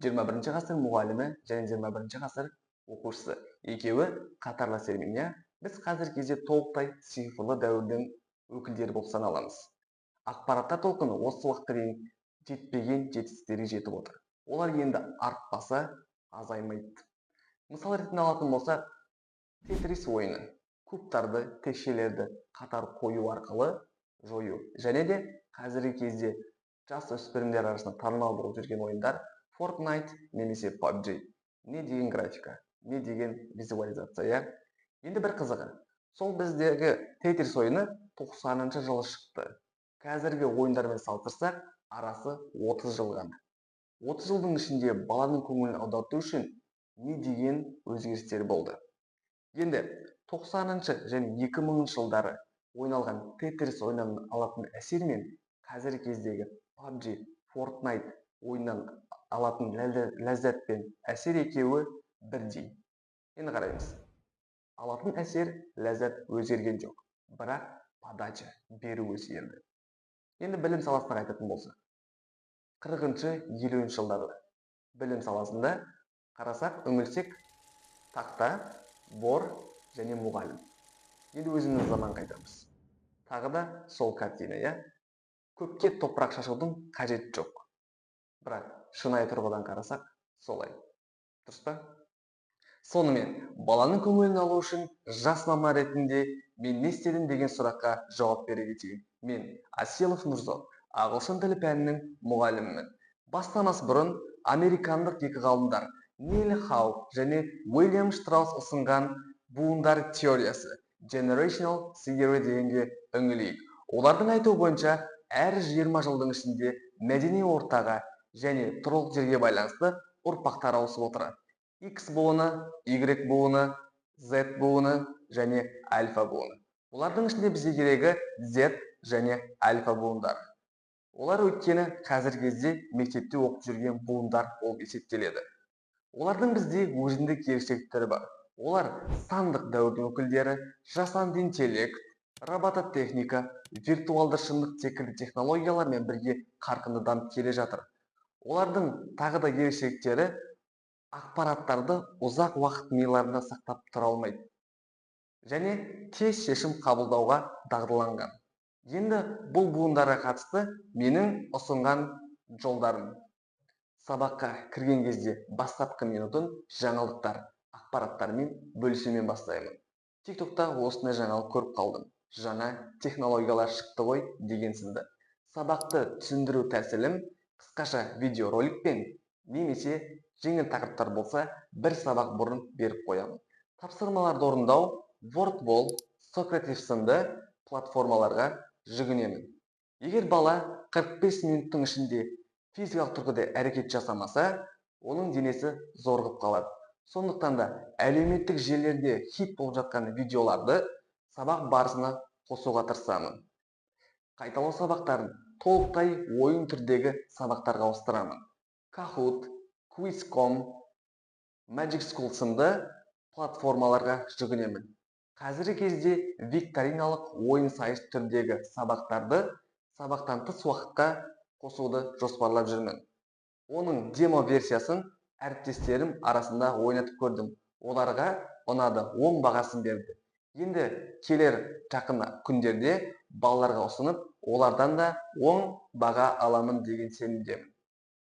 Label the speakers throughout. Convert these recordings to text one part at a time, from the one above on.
Speaker 1: 21 ғасыр мұғалімі және 21 ғасыр оқушысы екеуі қатарлас термин, иә? Біз қазіргі кезде толықтай цифрлы дәуірдің өкілдері болып саналамыз. Ақпараттар толқыны осы уақытқа дейін жетпеген жетістіктерге жетіп отыр. Олар енді артпаса азаймайды. Мысал ретінде алатын болсақ, тетрис ойыны кубтарды, текшелерді қатар қою арқылы жою, және де қазіргі кезде жасөспірімдер арасында танымал болып жүрген ойындар Fortnite немесе PUBG. Не деген графика, не деген визуализация. Енді бір қызығы, сол біздегі тетрис ойыны 90-шы жылы шықты. Қазіргі ойындармен салыстырсақ, арасы 30 жыл ғана. 30 жылдың ішінде баланың көңілін аударту үшін не деген өзгерістер болды. Енді 90-шы және 2000-шы жылдары ойналған тетрис ойыннан алатын әсер мен қазіргі кездегі PUBG, Fortnite ойыннан алатын ләззат пен әсер екеуі бірдей. Енді қараймыз. Алатын әсер, ләззат өзгерген жоқ, бірақ подача беру өзгерді. Енді білім саласына қайтатын болсақ, 40-50 жылдары білім саласында қарасақ, үңілсек, тақта, бор және мұғалім. Енді өзіміз заман қайтамыз. Тағы да сол картина, иә? Көпке топырақ шашудың қажеті жоқ. Бірақ шынайы тұрғыдан қарасақ, солай. Дұрыс па? Сонымен, баланың көңілін алу үшін жас маман ретінде мен не істедім деген сұраққа жауап бере кетейін. Мен Аселов Нұрзат, ағылшын тілі пәнінің мұғалімімін. Бастамас бұрын американдық екі ғалымдар Нил Хау және Уильям Штраус ұсынған буындар теориясы Generational Theory дегенге үңілейік. Олардың айтуы бойынша, әр 20 жылдың ішінде мәдени ортаға және тұрғылықты жерге байланысты ұрпақтар ауысып отырады. X буыны, Y буыны, Z буыны және альфа буыны. Олардың ішінде бізге керегі Z және альфа буындар. Олар өйткені қазіргі кезде мектепте оқып жүрген буындар болып есептеледі. Олардың бізде өзіндік ерекшеліктері бар. Олар сандық дәуірдің өкілдері, жасанды интеллект, робототехника, виртуалды шындық секілді технологиялармен бірге қарқынды дамып келе жатыр. Олардың тағы да ерекшеліктері ақпараттарды ұзақ уақыт миларында сақтап тұра алмайды және тез шешім қабылдауға дағдыланған. Енді бұл буындарға қатысты менің ұсынған жолдарым. Сабаққа кірген кезде бастапқы минутын жаңалықтар, ақпараттармен бөлісумен бастаймын. TikTokта осындай жаңалық көріп қалдым. Жаңа технологиялар шықты ғой деген сынды. Сабақты түсіндіру тәсілім қысқаша видеороликпен немесе жеңіл тақырыптар болса, бір сабақ бұрын беріп қоямын. Тапсырмаларды орындау WordWall, Socrative сынды платформаларға жүгінемін. Егер бала 45 минуттың ішінде физикалық тұрғыда әрекет жасамаса, оның денесі зорығып қалады. Сондықтан да әлеуметтік желілерде хит болып жатқан видеоларды сабақ барысына қосуға тырысамын. Қайталау сабақтарын толықтай ойын түрдегі сабақтарға ауыстырамын. Kahoot, Quiz.com, Magic School сынды платформаларға жүгінемін. Қазіргі кезде викториналық ойын сайыс түрдегі сабақтарды сабақтан тыс уақытқа қосуды жоспарлап жүрмін. Оның демо версиясын әріптестерім арасында ойнатып көрдім. Оларға ұнады, 10 бағасын берді. Енді келер жақын күндерде балаларға ұсынып, олардан да 10 баға аламын деген сенімдемін.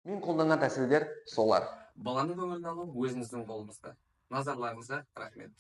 Speaker 1: Мен қолданған тәсілдер солар.
Speaker 2: Баланың көңілін алу өзіңіздің қолыңызда. Назарларыңызға рахмет.